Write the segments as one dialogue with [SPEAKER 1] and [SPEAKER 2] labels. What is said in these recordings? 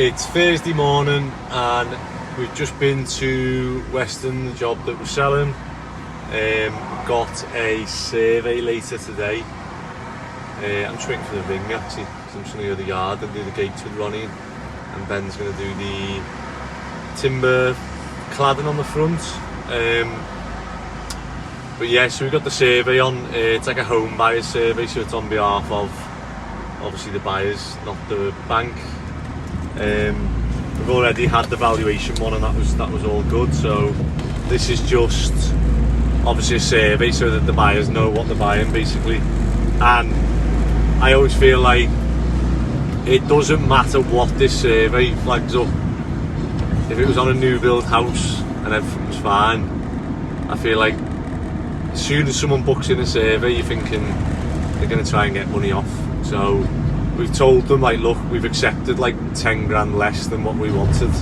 [SPEAKER 1] It's Thursday morning and we've just been to Western, the job that we're selling. Got a survey later today. I'm just waiting for the ring actually, because I'm just going to go to the yard and do the gates with Ronnie, and Ben's going to do the timber cladding on the front. But yeah, so we've got the survey on. It's like a home buyers survey, so it's on behalf of obviously the buyers, not the bank. We've already had the valuation one and that was all good, so this is just obviously a survey so that the buyers know what they're buying basically. And I always feel like it doesn't matter what this survey flags up. If it was on a new build house and everything was fine, I feel like as soon as someone books in a survey, you're thinking they're going to try and get money off. So we've told them, like, look, we've accepted like 10 grand less than what we wanted,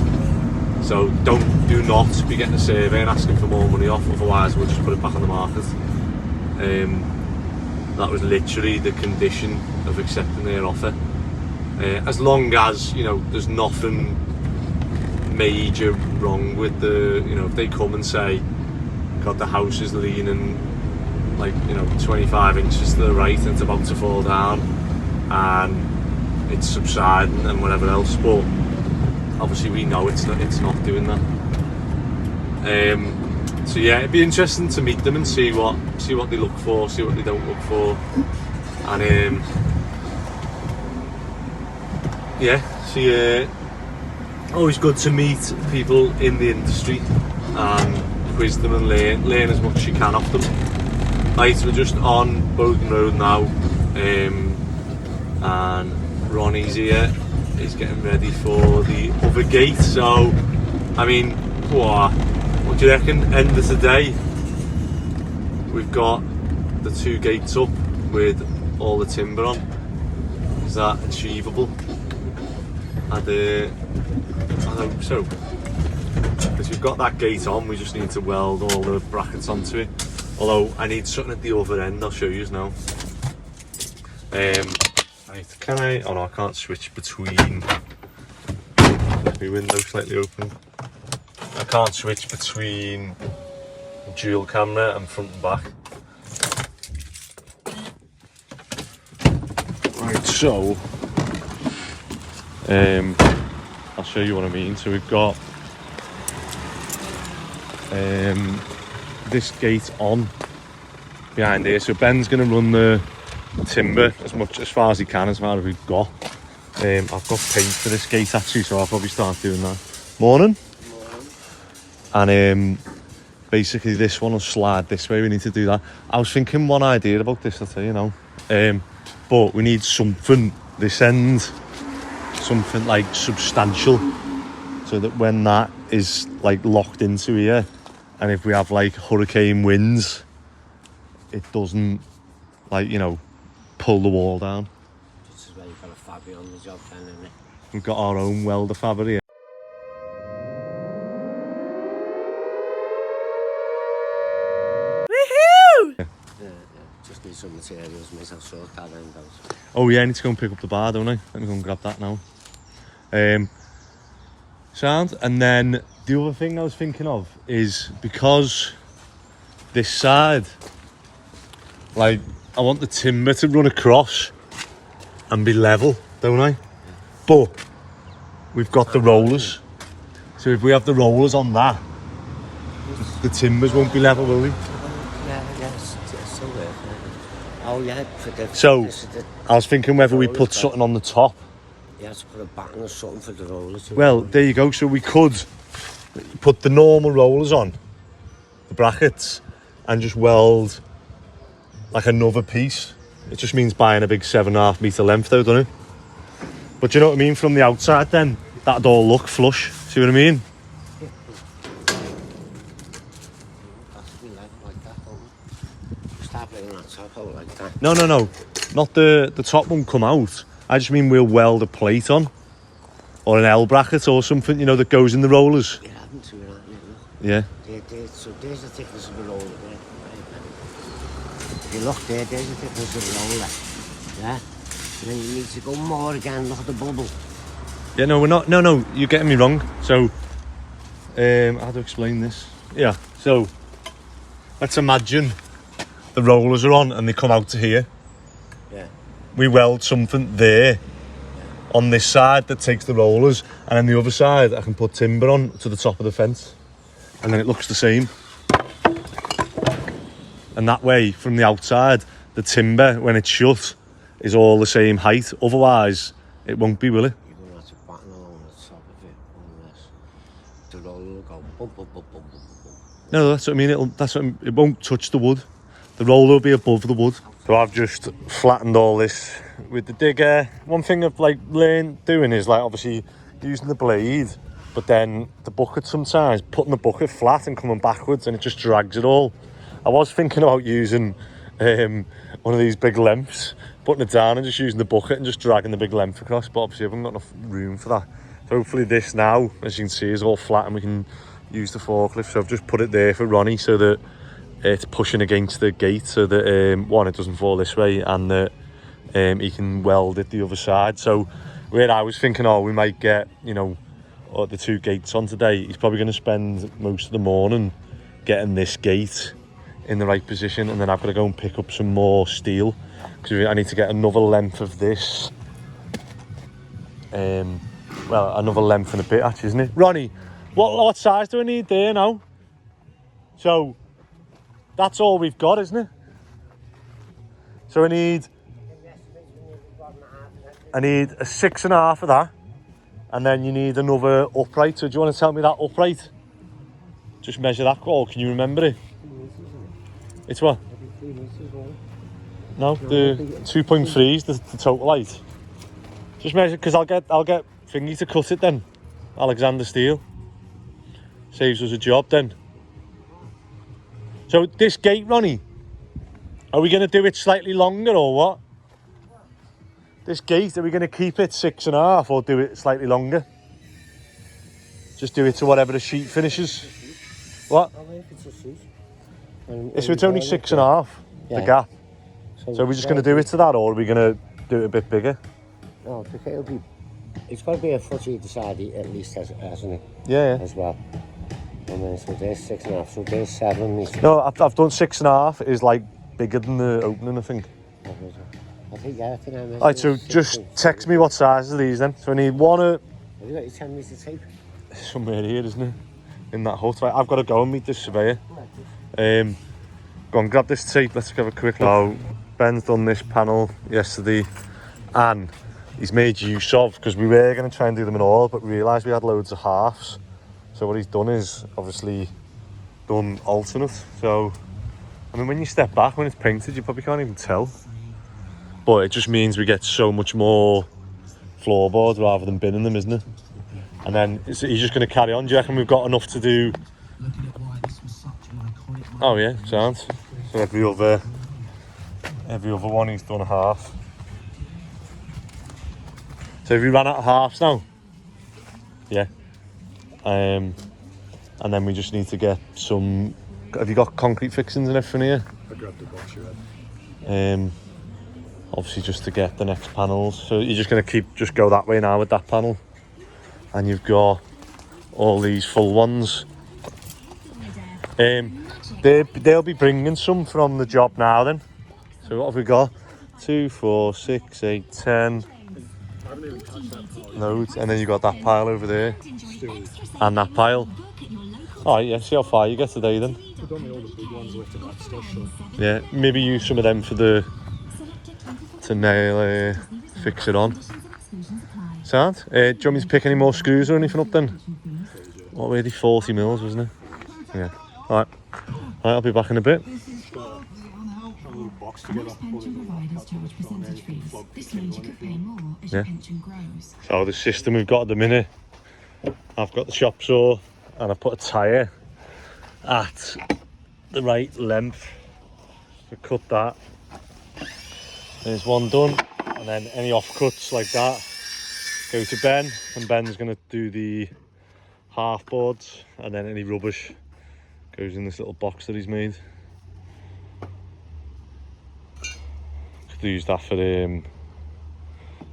[SPEAKER 1] so do not be getting a survey and asking for more money off, otherwise we'll just put it back on the market. That was literally the condition of accepting their offer, as long as, you know, there's nothing major wrong with the, you know, if they come and say, God, the house is leaning like, you know, 25 inches to the right and it's about to fall down and it's subsiding and whatever else, but obviously we know it's not doing that. So yeah, it'd be interesting to meet them and see what they look for, see what they don't look for, and yeah, see. Always good to meet people in the industry and quiz them and learn as much as you can off them. Right, we're just on Bowden Road now, and Ronnie's here. He's getting ready for the other gate. So, I mean, what do you reckon? End of the day, we've got the 2 gates up with all the timber on. Is that achievable? I hope so. Because we've got that gate on, we just need to weld all the brackets onto it. Although I need something at the other end, I'll show you now. Right, can I? Oh no, I can't switch between. My window slightly open. I can't switch between dual camera and front and back. Right, so I'll show you what I mean. So we've got this gate on behind here. So Ben's going to run the timber as far as he can, as far as we've got. I've got paint for this gate actually, so I'll probably start doing that. Morning. And basically this one will slide this way. We need to do that. I was thinking one idea about this, I'll tell you now. But we need something this end, something like substantial, so that when that is like locked into here, and if we have like hurricane winds, it doesn't, like, you know, pull the wall down.
[SPEAKER 2] This is where you've got a Fabby on the job then, isn't it?
[SPEAKER 1] We've got our own welder Fabrication.
[SPEAKER 2] Woohoo! Yeah, just need some materials, mate. I'll sort that end out.
[SPEAKER 1] Oh yeah, I need to go and pick up the bar, don't I? Let me go and grab that now. Sound. And then the other thing I was thinking of is, because this side, like, I want the timber to run across and be level, don't I? But we've got the rollers, so if we have the rollers on that, the timbers won't be level, will they?
[SPEAKER 2] Yeah, it's still there. Oh yeah,
[SPEAKER 1] so I was thinking whether we put something on the top.
[SPEAKER 2] You have to put a batten or something for the rollers.
[SPEAKER 1] Well, there you go. So we could put the normal rollers on, the brackets, and just weld like another piece. It just means buying a big 7.5 metre length though, doesn't it? But you know what I mean? From the outside then, that'd all look flush. See what I mean? No. Not the top won't come out. I just mean we'll weld a plate on, or an L bracket or something, you know, that goes in the rollers.
[SPEAKER 2] Yeah, I haven't seen that
[SPEAKER 1] Yeah.
[SPEAKER 2] yet, so there's the thickness of the roller there. If you look there's the thickness of the roller. Yeah. And then you need to go more again, look at the bubble.
[SPEAKER 1] Yeah, no, we're not. No, you're getting me wrong. So, how to explain this? Yeah, so let's imagine the rollers are on and they come out to here.
[SPEAKER 2] Yeah.
[SPEAKER 1] We weld something there on this side that takes the rollers, and on the other side I can put timber on to the top of the fence, and then it looks the same. And that way, from the outside, the timber, when it's shut, is all the same height. Otherwise, it won't be, will it?
[SPEAKER 2] You're going to have to batten along the top of it, unless the roller will go bump, bump, bump, bump, bump, bump.
[SPEAKER 1] No, that's what I mean. It won't touch the wood. The roller will be above the wood. So I've just flattened all this with the digger. One thing I've like learned doing is like obviously using the blade, but then the bucket sometimes, putting the bucket flat and coming backwards, and it just drags it all. I was thinking about using one of these big lengths, putting it down and just using the bucket and just dragging the big length across, but obviously I haven't got enough room for that. So hopefully this now, as you can see, is all flat and we can use the forklift. So I've just put it there for Ronnie so that it's pushing against the gate, so that one, it doesn't fall this way, and that he can weld it the other side. So where I was thinking, oh, we might get, you know, the two gates on today, he's probably going to spend most of the morning getting this gate in the right position, and then I've got to go and pick up some more steel because I need to get another length of this. Well, another length and a bit, actually, isn't it? Ronnie, what size do I need there now? So that's all we've got, isn't it? So I need a 6.5 of that, and then you need another upright. So do you want to tell me that upright? Just measure that, or can you remember it? It's what? No, the 2.3 is the total height. Just measure, because I'll get thingy to cut it then. Alexander Steel. Saves us a job then. So this gate, Ronnie, are we going to do it slightly longer or what? This gate, are we going to keep it 6.5 or do it slightly longer? Just do it to whatever the sheet finishes. What? So it's only 6.5, the gap. So we're just going to do it to that, or are we going to do it a bit bigger?
[SPEAKER 2] No, it's got to be a foot either side at least, hasn't it?
[SPEAKER 1] Yeah.
[SPEAKER 2] As well. And then so there's 6.5, so there's 7.
[SPEAKER 1] No, I've done 6.5 is like bigger than the opening, I think.
[SPEAKER 2] I think I measured.
[SPEAKER 1] Alright, so just text me what size are these then. So I need one
[SPEAKER 2] Have you got your 10 metre tape?
[SPEAKER 1] somewhere here, isn't it? In that hut. Right, I've got to go and meet this surveyor. Go on, grab this tape, let's have a quick look. Now, Ben's done this panel yesterday and he's made use of, because we were going to try and do them in all, but we realised we had loads of halves. So what he's done is obviously done alternate. So, I mean, when you step back, when it's painted, you probably can't even tell. But it just means we get so much more floorboards rather than binning them, isn't it? And then he's just going to carry on. Do you reckon we've got enough to do? Oh yeah, sounds. So every other one he's done a half. So have we ran out of halves now? Yeah. And then we just need to get some. Have you got concrete fixings and everything here?
[SPEAKER 3] I grabbed the box you had.
[SPEAKER 1] Obviously just to get the next panels. So you're just going to just go that way now with that panel. And you've got all these full ones. They'll be bringing some from the job now then. So what have we got? 2, 4, 6, 8, 10. Loads. And then you've got that pile over there. And that pile. Alright, yeah, see how far you get today then.
[SPEAKER 3] We've done all the big ones lifted that stuff, so.
[SPEAKER 1] Yeah, maybe use some of them for to nail, fix it on. Sound? Do you want me to pick any more screws or anything up then? What were they? 40 mils, wasn't it? Yeah. Alright. Alright, I'll be back in a bit.
[SPEAKER 3] Box together.
[SPEAKER 1] Yeah. So the system we've got at the minute, I've got the chop saw and I've put a tyre at the right length to cut that. There's one done, and then any offcuts like that go to Ben, and Ben's going to do the half boards, and then any rubbish goes in this little box that he's made. Could use that for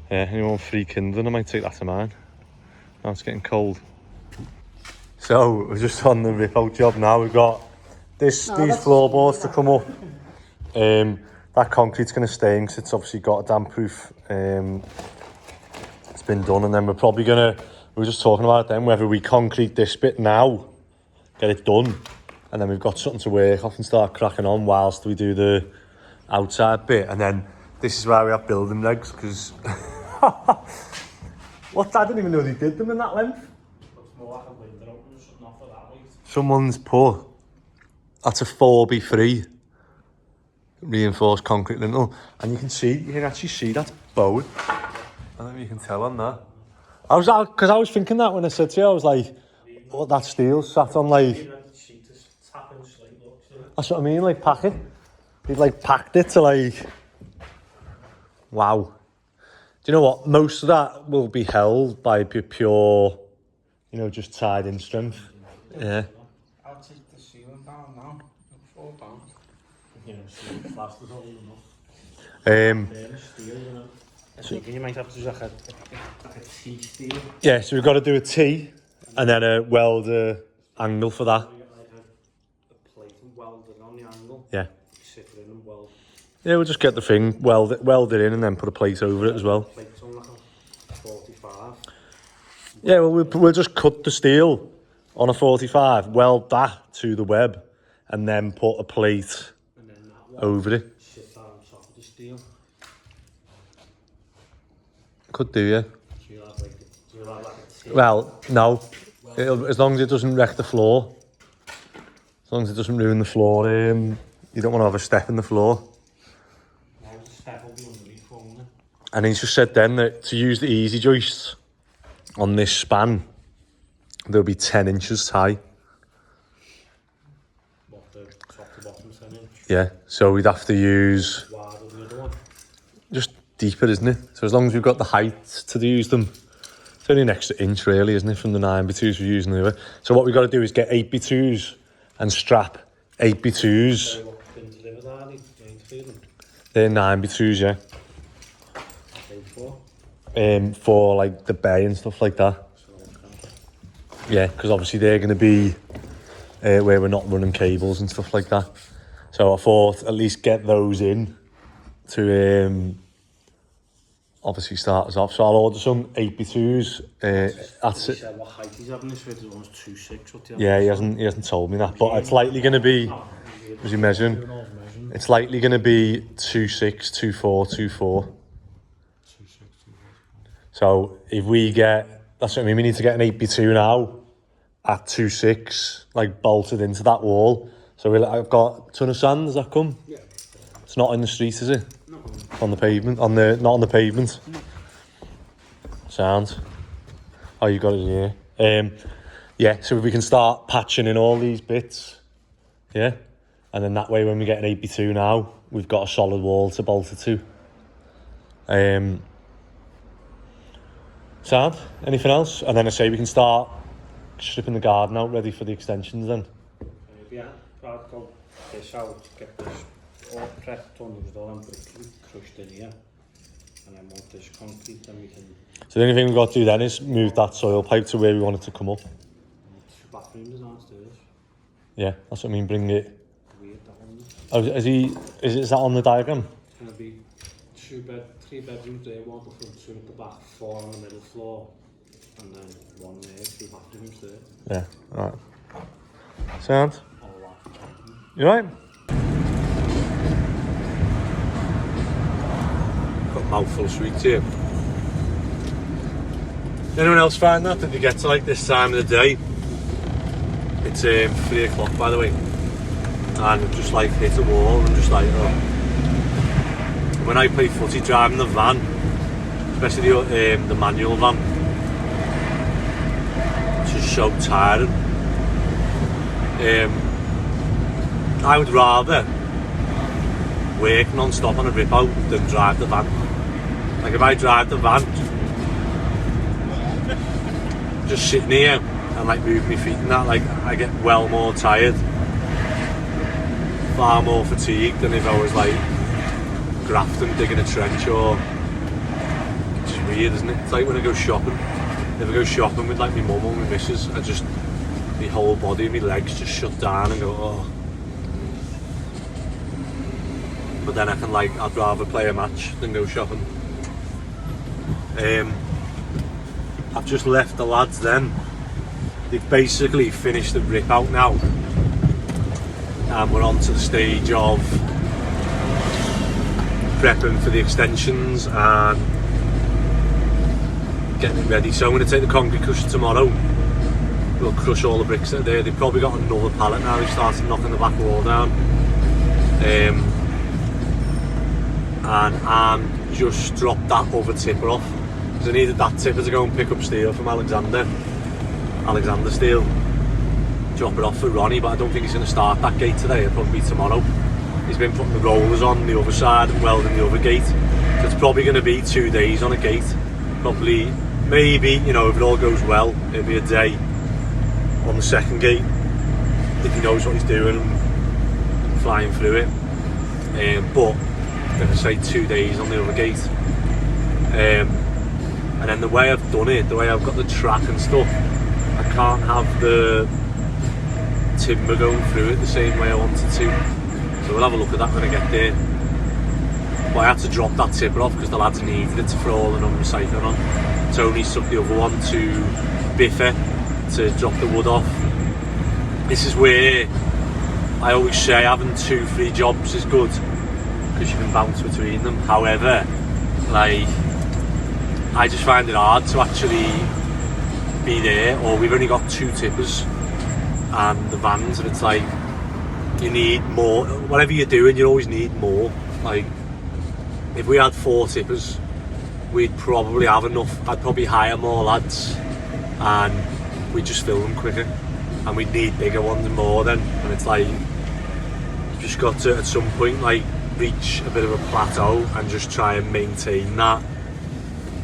[SPEAKER 1] anyone free kindling, I might take that to mine. Oh, it's getting cold. So we're just on the rip out job now. We've got these floorboards to come up. That concrete's going to stay because it's obviously got a damp proof. It's been done, and then we're probably we were just talking about it then, whether we concrete this bit now, get it done, and then we've got something to work off and start cracking on whilst we do the outside bit. And then this is where we have building regs, because what, I didn't even know they did them in that length. Someone's put, that's a 4x3 reinforced concrete lintel, and you can actually see that Bowden. I don't know if you can tell on that. Because I was thinking that when I said to you, I was like, oh, that steel sat on like, that's what I mean, like packing. He'd like packed it to like, wow. Do you know what? Most of that will be held by pure, you know, just tied in strength. Yeah.
[SPEAKER 2] I'll take the ceiling down now. £4.
[SPEAKER 3] Yeah, so fast is all enough.
[SPEAKER 2] I think you might have to do like a T steel.
[SPEAKER 1] Yeah, so we've got to do a T and then a welder angle for that.
[SPEAKER 2] A plate and weld it on the angle.
[SPEAKER 1] Yeah.
[SPEAKER 2] Sit it in and weld.
[SPEAKER 1] Yeah, we'll just get the thing, weld it in and then put a plate over it as well.
[SPEAKER 2] Plate's on like a 45.
[SPEAKER 1] Yeah, well, we'll just cut the steel on a 45, weld that to the web, and then put a plate
[SPEAKER 2] And then that
[SPEAKER 1] over it.
[SPEAKER 2] sit that on top of the steel.
[SPEAKER 1] Could do, yeah.
[SPEAKER 2] So you'll have like a steel.
[SPEAKER 1] Well, no. As long as it doesn't wreck the floor. As long as it doesn't ruin the floor. You don't want to have a step in the floor.
[SPEAKER 2] Now the step will be underneath, won't it?
[SPEAKER 1] And he's just said then that to use the easy joists on this span, they'll be 10 inches high.
[SPEAKER 2] What, the top to bottom 10 inch?
[SPEAKER 1] Yeah, so we'd have to use
[SPEAKER 2] Wider than the other one.
[SPEAKER 1] just deeper, isn't it? So as long as we've got the height to use them, it's only an extra inch really, isn't it, from the 9x2s we're using here. So what we've got to do is get 8x2s and strap 8x2s.
[SPEAKER 2] So what's been delivered, are they?
[SPEAKER 1] They're 9x2s, yeah. For like the bay and stuff like that. Yeah, because obviously they're going to be where we're not running cables and stuff like that. So I thought at least get those in to obviously start us off. So I'll order some 8x2s. That's it.
[SPEAKER 2] What height he's having this with? It was 2.6.
[SPEAKER 1] Yeah, he hasn't told me that, but it's likely going to be. Was he measuring? It's likely going to be 2.6, 2.4, 2.4. So if we get, that's what I mean, we need to get an 8x2 now at 2.6, like bolted into that wall. So I've got a ton of sand, does that come?
[SPEAKER 2] Yeah.
[SPEAKER 1] It's not in the street, is it?
[SPEAKER 2] No.
[SPEAKER 1] On the pavement, not on the pavement. No. Sound. Oh, you got it here. Yeah, so if we can start patching in all these bits, yeah, and then that way when we get an 8x2 now, we've got a solid wall to bolt it to. Sound? Anything else? And then I say we can start stripping the garden out, ready for the extensions then.
[SPEAKER 2] Yeah, I'll go this out, get this all prepped on with all brick crushed in here. And then once this concrete, then we can...
[SPEAKER 1] So the only thing we've got to do then is move that soil pipe to where we want it to come up.
[SPEAKER 2] The bathroom is downstairs.
[SPEAKER 1] Yeah, that's what I mean, bring it...
[SPEAKER 2] Weird, that one.
[SPEAKER 1] Oh, is that on the diagram?
[SPEAKER 2] It's going to be 3 bedrooms there, 1 at the front, 2 at the back, 4 on the middle floor, and then 1 there, 2 bathrooms there.
[SPEAKER 1] Yeah, alright. Sound?
[SPEAKER 2] All that.
[SPEAKER 1] You right? Got a mouthful of sweets here. Anyone else find that you get to like this time of the day? It's 3 o'clock by the way, and I've just like hit a wall and just like, oh. When I play footy driving the van, especially the manual van, it's just so tiring. I would rather work non-stop on a rip out than drive the van. Like if I drive the van, just sitting here and like move my feet and that, like I get well more tired, far more fatigued than if I was like grafting, digging a trench, or it's just weird, isn't it? It's like when I go shopping. if I go shopping with like my mum or my missus, I just, my whole body, my legs just shut down and go, oh. But then I can like, I'd rather play a match than go shopping. I've just left the lads then. They've basically finished the rip out now. And we're on to the stage of prepping for the extensions and getting it ready. So I'm going to take the concrete crusher tomorrow. We'll crush all the bricks that are there. They've probably got another pallet now. They've started knocking the back wall down. And I'm just dropped that other tipper off. Because I needed that tipper to go and pick up steel from Alexander Steel. Drop it off for Ronnie, but I don't think he's going to start that gate today. It'll probably be tomorrow. He's been putting the rollers on the other side and welding the other gate. So it's probably going to be 2 days on a gate. Probably, maybe, you know, if it all goes well, it'll be a day on the second gate if he knows what he's doing and flying through it. But if I say 2 days on the other gate. And then the way I've done it, the way I've got the track and stuff, I can't have the timber going through it the same way I wanted to. So we'll have a look at that when I get there. But I had to drop that tipper off because the lads needed it to throw all the non-recycling on. Tony's took the other one to Biffa to drop the wood off. This is where I always say having 2-3 jobs is good because you can bounce between them. However, like, I just find it hard to actually be there, or we've only got 2 tippers and the vans, and it's like you need more. Whatever you're doing, you always need more. Like, if we had 4 tippers, we'd probably have enough. I'd probably hire more lads and we'd just fill them quicker, and we'd need bigger ones more then. And it's like you've just got to at some point like reach a bit of a plateau and just try and maintain that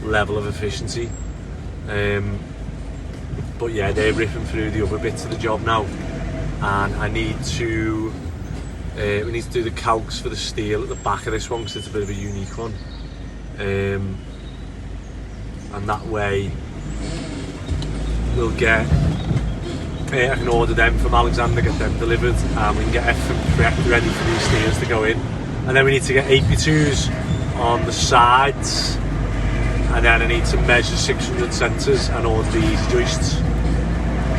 [SPEAKER 1] level of efficiency. But yeah, they're ripping through the other bits of the job now, and I need to we need to do the calcs for the steel at the back of this one because it's a bit of a unique one, and that way we'll get I can order them from Alexander, get them delivered, and we can get everything prepped ready for these steels to go in. And then we need to get AP2s on the sides, and then I need to measure 600 centres and order the easy joists.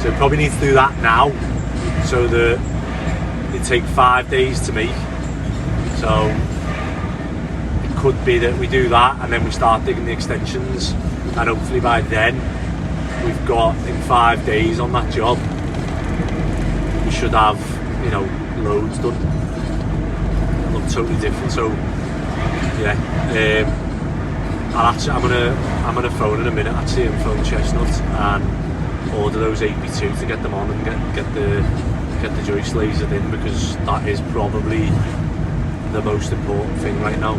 [SPEAKER 1] So we probably need to do that now, so that they take 5 days to make. So it could be that we do that and then we start digging the extensions, and hopefully by then we've got in 5 days on that job we should have, you know, loads done. It'll look totally different. So yeah, I'm gonna phone in a minute actually, and phone Chestnut and order those AP2 to get them on and get the joist lasered in, because that is probably the most important thing right now,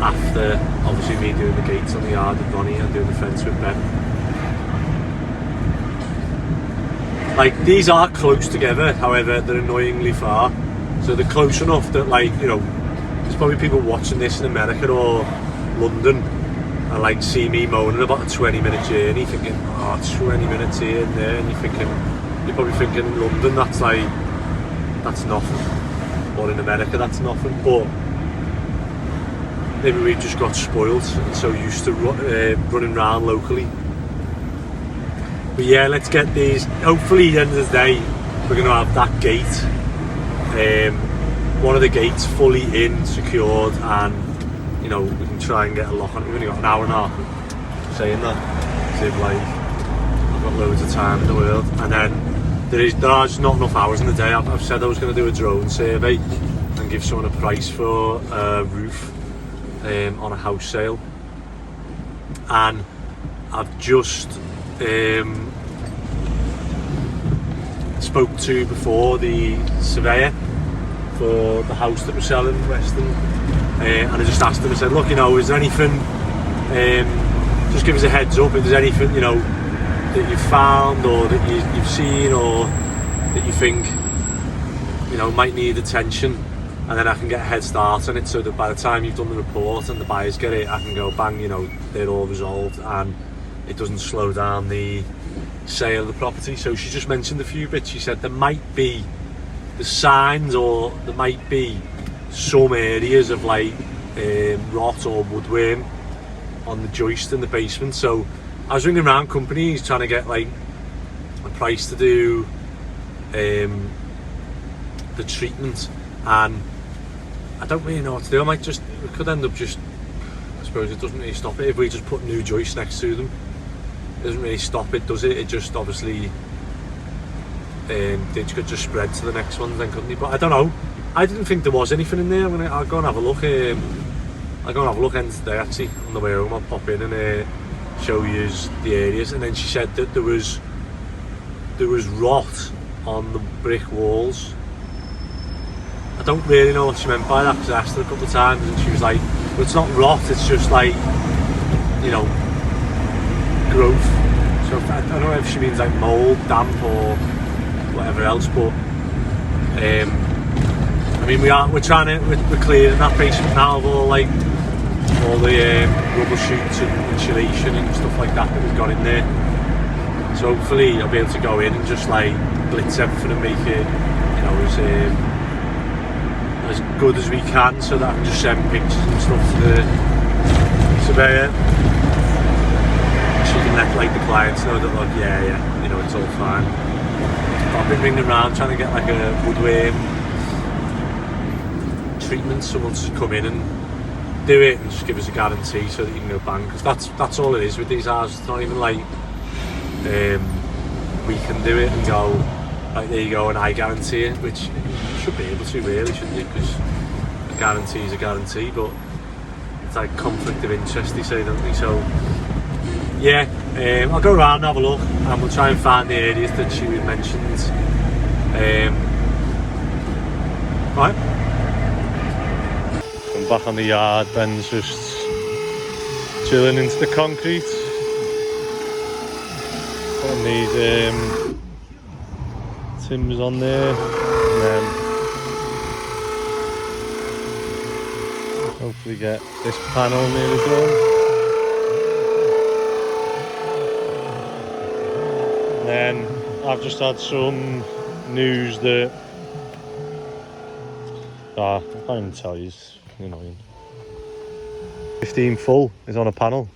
[SPEAKER 1] after obviously me doing the gates on the yard with Ronnie and doing the fence with Ben. Like, these are close together, however they're annoyingly far. So they're close enough that, like, you know, there's probably people watching this in America or London and like see me moaning about a 20-minute journey thinking, oh, 20 minutes here and there, and you're probably thinking in London that's nothing, or in America that's nothing. But maybe we've just got spoiled and so used to running around locally. But yeah, let's get these. Hopefully at the end of the day we're going to have that gate, one of the gates fully in, secured, and you know, we can try and get a lock on it. We've only got an hour and a half, saying that, so like, I've got loads of time in the world. And then there are just not enough hours in the day. I've said I was going to do a drone survey and give someone a price for a roof on a house sale, and I've just spoke to before the surveyor for the house that we're selling in Weston, and I just asked him, I said, look, you know, is there anything, just give us a heads up if there's anything, you know, that you've found or that you've seen or that you think, you know, might need attention, and then I can get a head start on it, so that by the time you've done the report and the buyers get it, I can go bang, you know, they're all resolved. And it doesn't slow down the sale of the property. So she just mentioned a few bits. She said there might be the signs, or there might be some areas of like rot or woodworm on the joist in the basement. So I was ringing around companies trying to get like a price to do the treatment, and I don't really know what to do. We could end up just, I suppose it doesn't really stop it if we just put new joists next to them. It doesn't really stop it, does it? It just obviously they could just spread to the next one then, couldn't they? But I don't know. I didn't think there was anything in there. I'll go and have a look. I'll go and have a look end today actually on the way home. I'll pop in and show you the areas. And then she said that there was rot on the brick walls. I don't really know what she meant by that, because I asked her a couple of times and she was like, well, it's not rot, it's just like, you know, growth. So I don't know if she means like mould, damp or whatever else, but I mean we're clearing that basement now of all the rubber shoots and insulation and stuff like that we've got in there. So hopefully I'll be able to go in and just like blitz everything and make it, you know, as good as we can, so that I can just send pictures and stuff to the surveyor. She can let like the clients know that, like, yeah, you know, it's all fine. I've been ringing around trying to get like a woodworm treatment, someone to come in and do it and just give us a guarantee so that you can go bang, because that's all it is with these houses. It's not even like we can do it and go, like, there you go, and I guarantee it, which you should be able to, really, shouldn't you? Because a guarantee is a guarantee, but it's like conflict of interest, they say, don't they? So yeah, I'll go around and have a look, and we'll try and find the areas that she mentioned. Right, I'm back on the yard. Ben's just drilling into the concrete, putting these timbers on there, and then hopefully get this panel nearly done. And then I've just had some news that I can't even tell you, it's annoying. 15 full is on a panel.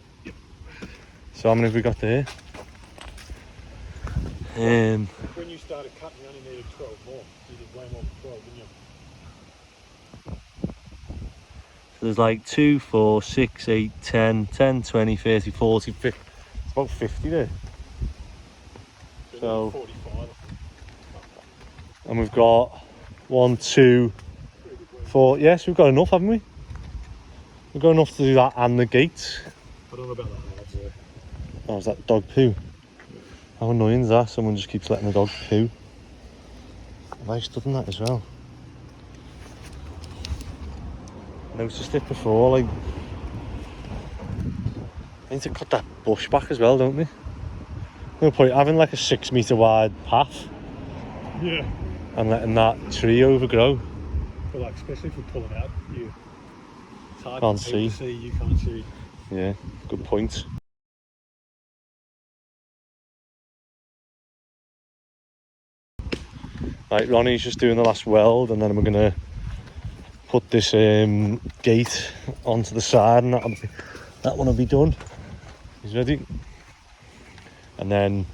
[SPEAKER 1] So how many have we got there?
[SPEAKER 3] When you started cutting, you only needed 12 more. You did way more than 12, didn't you?
[SPEAKER 1] So there's like 2, 4, 6, 8, 10, 10, 20, 30, 40, 50. It's about 50 there. So
[SPEAKER 3] 45.
[SPEAKER 1] and we've got 1, 2, 4. Yes, we've got enough, haven't we? We've got enough to do that and the gates.
[SPEAKER 3] I don't know about that lads there.
[SPEAKER 1] Oh, is that dog poo? How annoying is that? Someone just keeps letting the dog poo. Have I done that as well? Noticed it before, like, I need to cut that bush back as well, don't we? No point having like a 6 metre wide path.
[SPEAKER 3] Yeah.
[SPEAKER 1] And letting that tree overgrow.
[SPEAKER 3] But like, especially if we pull it out, it's hard
[SPEAKER 1] Can't
[SPEAKER 3] for people
[SPEAKER 1] see.
[SPEAKER 3] to see, you can't see.
[SPEAKER 1] Yeah, good point. Right, Ronnie's just doing the last weld, and then we're gonna put this gate onto the side, and that one will be done. He's ready. And then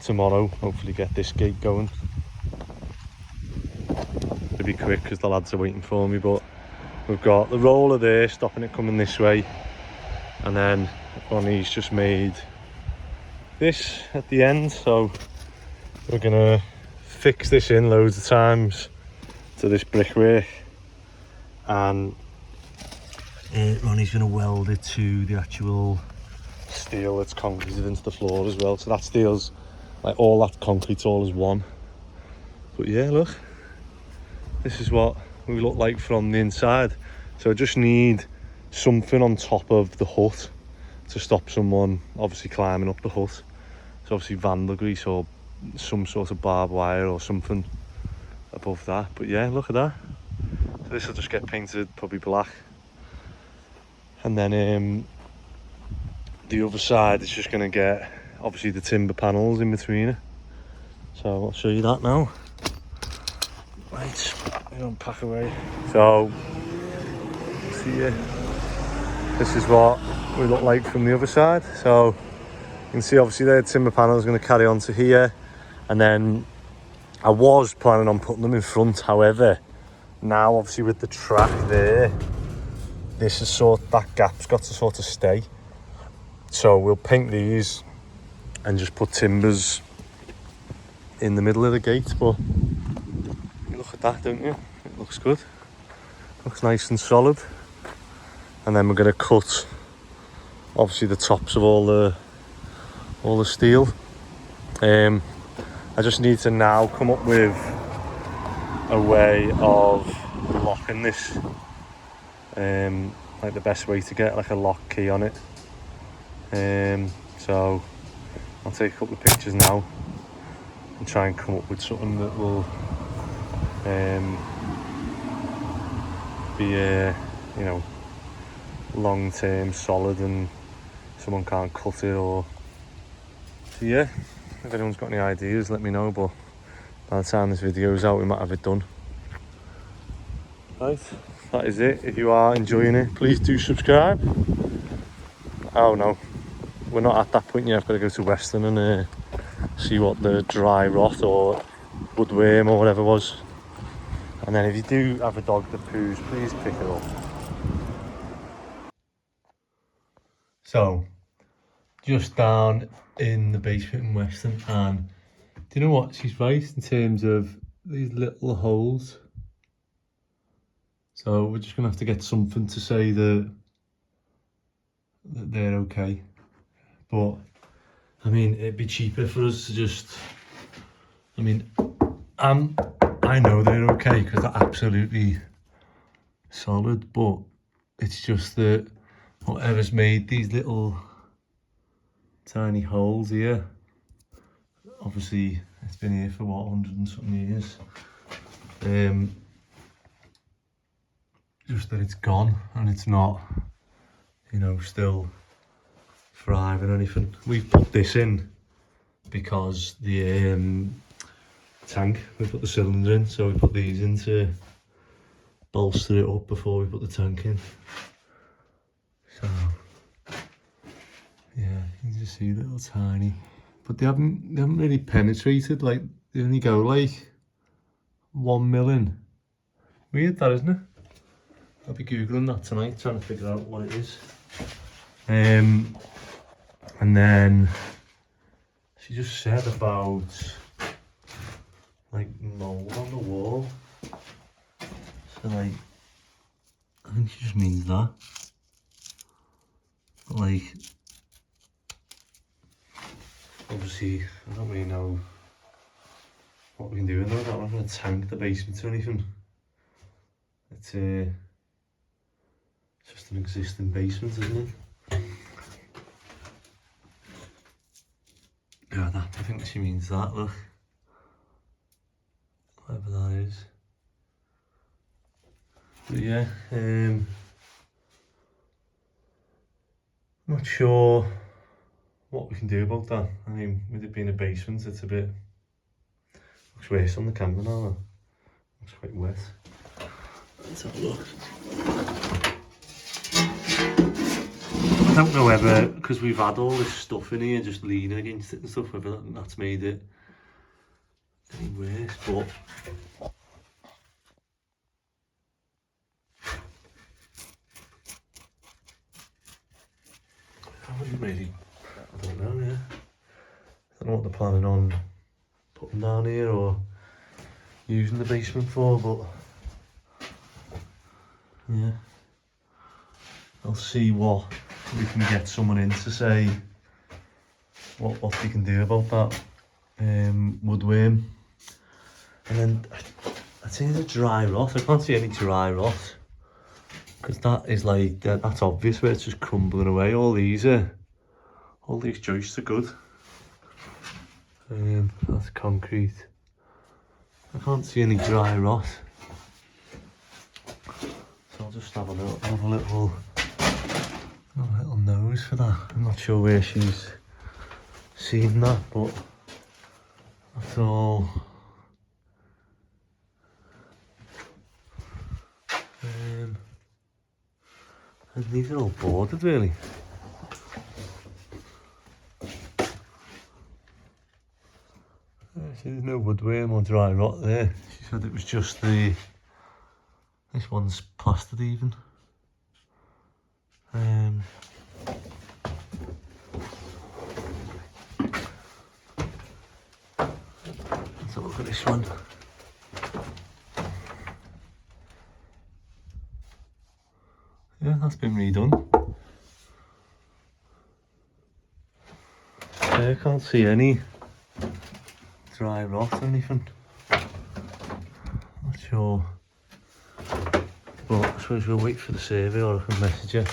[SPEAKER 1] tomorrow, hopefully get this gate going. It'll be quick because the lads are waiting for me, but we've got the roller there stopping it coming this way, and then Ronnie's just made this at the end, so we're gonna fix this in loads of times to this brickwork, and Ronnie's going to weld it to the actual steel that's concreted into the floor as well. So that steel's like all that concrete's all as one. But yeah, look, this is what we look like from the inside. So I just need something on top of the hut to stop someone obviously climbing up the hut. So obviously vandal grease or some sort of barbed wire or something above that. But yeah, look at that. So this will just get painted probably black, and then the other side is just going to get obviously the timber panels in between it. So I'll show you that now. Right, we don't pack away. So see this is what we look like from the other side. So you can see obviously the timber panel is going to carry on to here, and then I was planning on putting them in front. However, now obviously with the track there, this is that gap's got to sort of stay. So we'll paint these and just put timbers in the middle of the gate. But you look at that, don't you? It looks good. Looks nice and solid. And then we're going to cut obviously the tops of all the steel. I just need to now come up with a way of locking this, like the best way to get like a lock key on it. So I'll take a couple of pictures now and try and come up with something that will be you know, long term solid and someone can't cut it. Or so yeah, if anyone's got any ideas, let me know, but by the time this video is out we might have it done. Right, that is it. If you are enjoying it, please do subscribe. Oh no, we're not at that point yet. I've got to go to Western and see what the dry rot or woodworm or whatever was. And then if you do have a dog that poos, please pick it up. So, just down in the basement in Western, and do you know what? She's right in terms of these little holes. So we're just gonna have to get something to say that they're okay. But I mean, it'd be cheaper for us to just, I mean, I know they're okay because they're absolutely solid, but it's just that whatever's made these little tiny holes here, obviously it's been here for what, 100 and something years, just that it's gone and it's not, you know, still thriving or anything. We've put this in because the tank, we put the cylinder in, so we put these in to bolster it up before we put the tank in. So yeah, you can just see little tiny, but they haven't really penetrated. Like they only go like 1 mil. Weird that, isn't it? I'll be googling that tonight, trying to figure out what it is. And then she just said about like mold on the wall. So like, I think she just means that. But like, obviously, I don't really know what we can do with that. I'm not going to tank the basement or anything. It's just an existing basement, isn't it? Yeah, that, I think she means that, look. Whatever that is. But yeah, not sure what we can do about that. I mean, with it being a basement, it's a bit, looks worse on the camera now though. Looks quite wet. Let's have a look. I don't know whether, because we've had all this stuff in here just leaning against it and stuff, whether that's made it any worse, but I wouldn't really, I don't know, yeah. I don't know what they're planning on putting down here or using the basement for, but yeah. I'll see what we can get someone in to say what they can do about that woodworm. And then I'd say the dry rot. I can't see any dry rot because that is like that's obvious where it's just crumbling away. All these joists are good. That's concrete. I can't see any dry rot, so I'll just have a little A little nose for that. I'm not sure where she's seen that, but that's all. And these are all boarded really. There's no woodworm or dry rot there. She said it was just this one's plastered even. Let's have a look at this one. Yeah, that's been redone. I can't see any dry rot or anything. Not sure. But I suppose we'll wait for the survey, or I can message her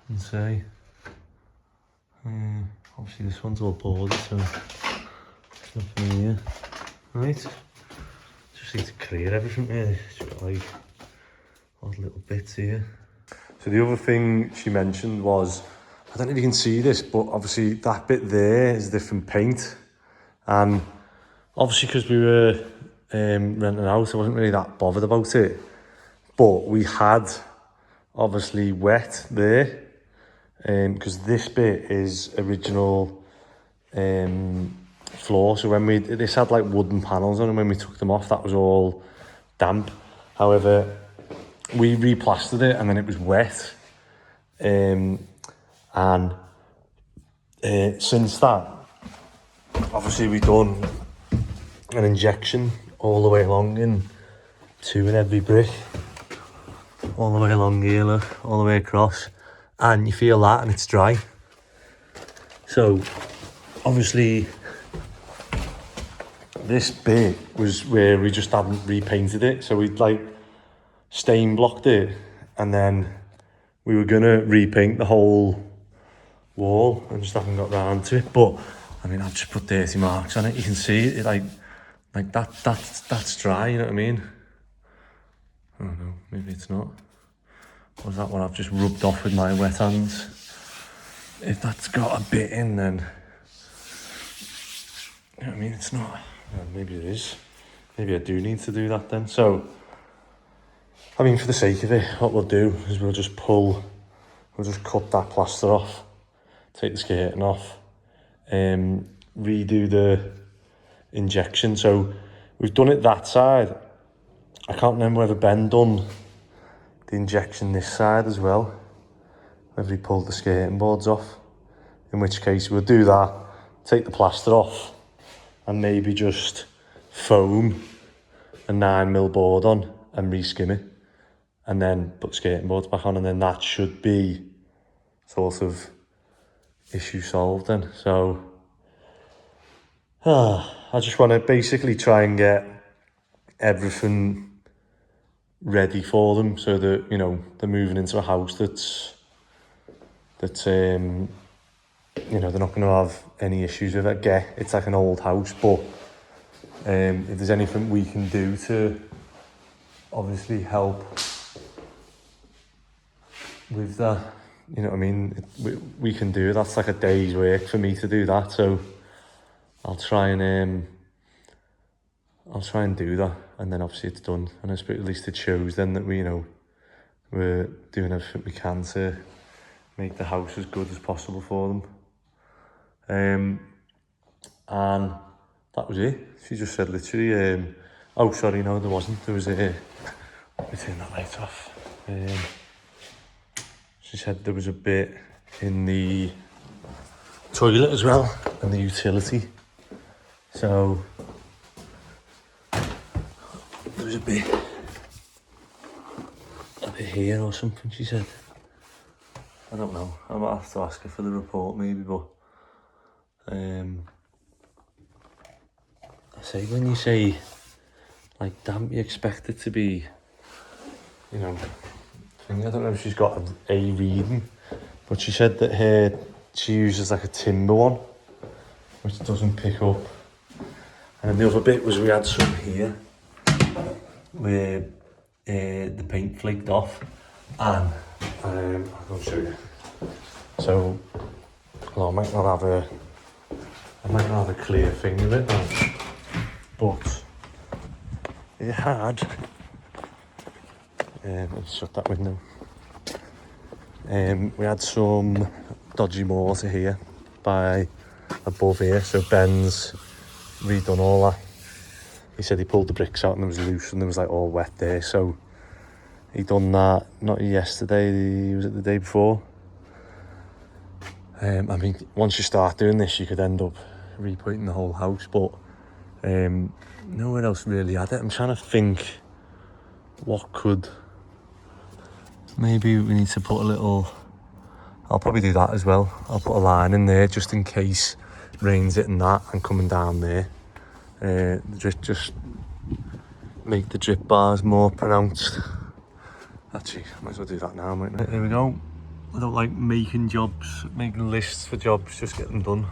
[SPEAKER 1] and say. Obviously this one's all boarded, so there's nothing in here. Right. Just need to clear everything really. It's got like odd little bits here. So the other thing she mentioned was, I don't know if you can see this, but obviously that bit there is different paint. And obviously because we were renting a house, I wasn't really that bothered about it. But we had obviously wet there, because this bit is original floor. So when this had like wooden panels on, and when we took them off, that was all damp. However, we replastered it and then it was wet. And since that, obviously we've done an injection all the way along in every brick. All the way along here, look, all the way across. And you feel that and it's dry. So, obviously, this bit was where we just hadn't repainted it. So we'd like stain blocked it, and then we were gonna repaint the whole wall and just haven't got round to it. But, I mean, I've just put dirty marks on it. You can see it like that's dry, you know what I mean? I don't know, maybe it's not. Was that one I've just rubbed off with my wet hands? If that's got a bit in, then, you know what I mean, it's not. Well, maybe it is. Maybe I do need to do that then. So, I mean, for the sake of it, what we'll do is we'll just cut that plaster off, take the skirting off, redo the injection. So we've done it that side. I can't remember whether Ben done the injection this side as well, whether he pulled the skirting boards off, in which case we'll do that, take the plaster off, and maybe just foam a 9mm board on and re-skim it, and then put skirting boards back on, and then that should be sort of issue solved then. So I just want to basically try and get everything ready for them, so that, you know, they're moving into a house that's you know, they're not going to have any issues with it. Yeah, it's like an old house, but if there's anything we can do to obviously help with that, you know what I mean, we can do it. That's like a day's work for me to do that, so I'll try and do that, and then obviously it's done, and I suppose at least it shows then that we, you know, we're doing everything we can to make the house as good as possible for them. And that was it. She just said literally, oh sorry, no there wasn't, there was a, let me turn that light off. She said there was a bit in the toilet as well, and the utility. So there was a bit here or something, she said. I don't know, I might have to ask her for the report maybe, but I say, when you say like damp, you expect it to be, you know, I don't know if she's got a reading, but she said that she uses like a timber one, which doesn't pick up. And then the other bit was we had some here where the paint flaked off, and I'll show you. So, well, I might not have a clear thing of it now, but it had. Let's shut that window. We had some dodgy mortar here by above here, so Ben's redone all that. He said he pulled the bricks out and it was loose and it was like all wet there, so he done that, not yesterday, was it the day before? I mean, once you start doing this, you could end up repainting the whole house, but nowhere else really had it. I'm trying to think what could, maybe we need to put a little, I'll probably do that as well. I'll put a line in there just in case rain's hitting that and coming down there. Just make the drip bars more pronounced. Actually, I might as well do that now, mightn't I? Here we go. I don't like making lists for jobs, just get them done.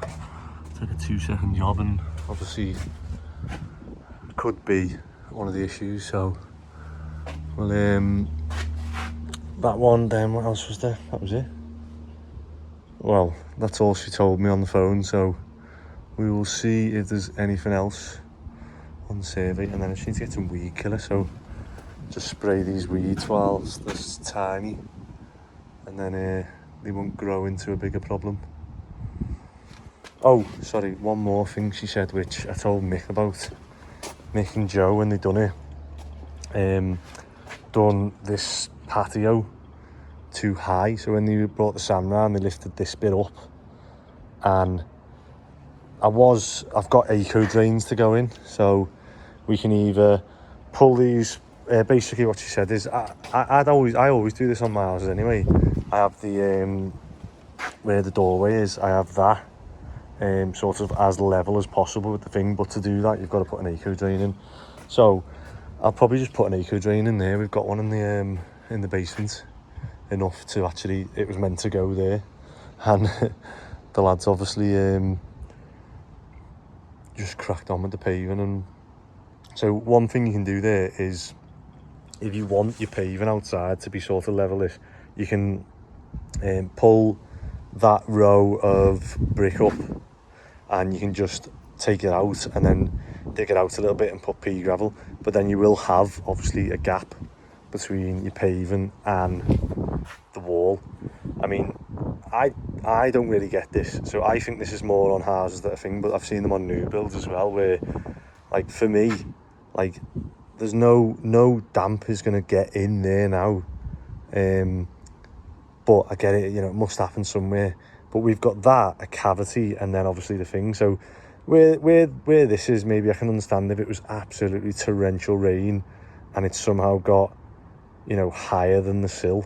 [SPEAKER 1] It's like a 2-second job, and obviously it could be one of the issues, so well, that one, then what else was there? That was it. Well, that's all she told me on the phone, so we will see if there's anything else on the survey, and then I just need to get some weed killer, so just spray these weeds whilst they're tiny, and then they won't grow into a bigger problem. Oh, sorry, one more thing she said, which I told Mick about. Mick and Joe, when they done it, done this patio too high, so when they brought the sand round, they lifted this bit up, and I've got eco drains to go in, so we can either pull these. Basically, what she said is, I always do this on my houses anyway. I have the where the doorway is, I have that sort of as level as possible with the thing. But to do that, you've got to put an eco drain in. So I'll probably just put an eco drain in there. We've got one in the basement, enough to actually. It was meant to go there, and the lads obviously just cracked on with the paving. And so one thing you can do there is, if you want your paving outside to be sort of levelish, you can pull that row of brick up, and you can just take it out and then dig it out a little bit and put pea gravel. But then you will have obviously a gap between your paving and the wall. I mean, I don't really get this, so I think this is more on houses that are thing, but I've seen them on new builds as well, where, like, for me, like, there's no damp is going to get in there now, but I get it, you know, it must happen somewhere. But we've got that, a cavity, and then obviously the thing. So where this is, maybe I can understand if it was absolutely torrential rain and it's somehow got, you know, higher than the sill,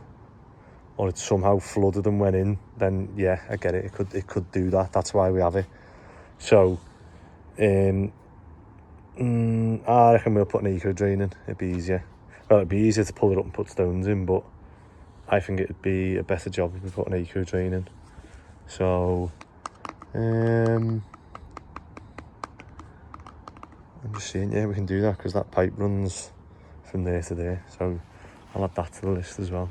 [SPEAKER 1] or it's somehow flooded and went in, then yeah, I get it. It could do that. That's why we have it. So I reckon we'll put an eco drain in. It'd be easier. Well, it'd be easier to pull it up and put stones in, but I think it'd be a better job if we put an eco drain in. So I'm just seeing, yeah, we can do that, because that pipe runs from there to there, so I'll add that to the list as well.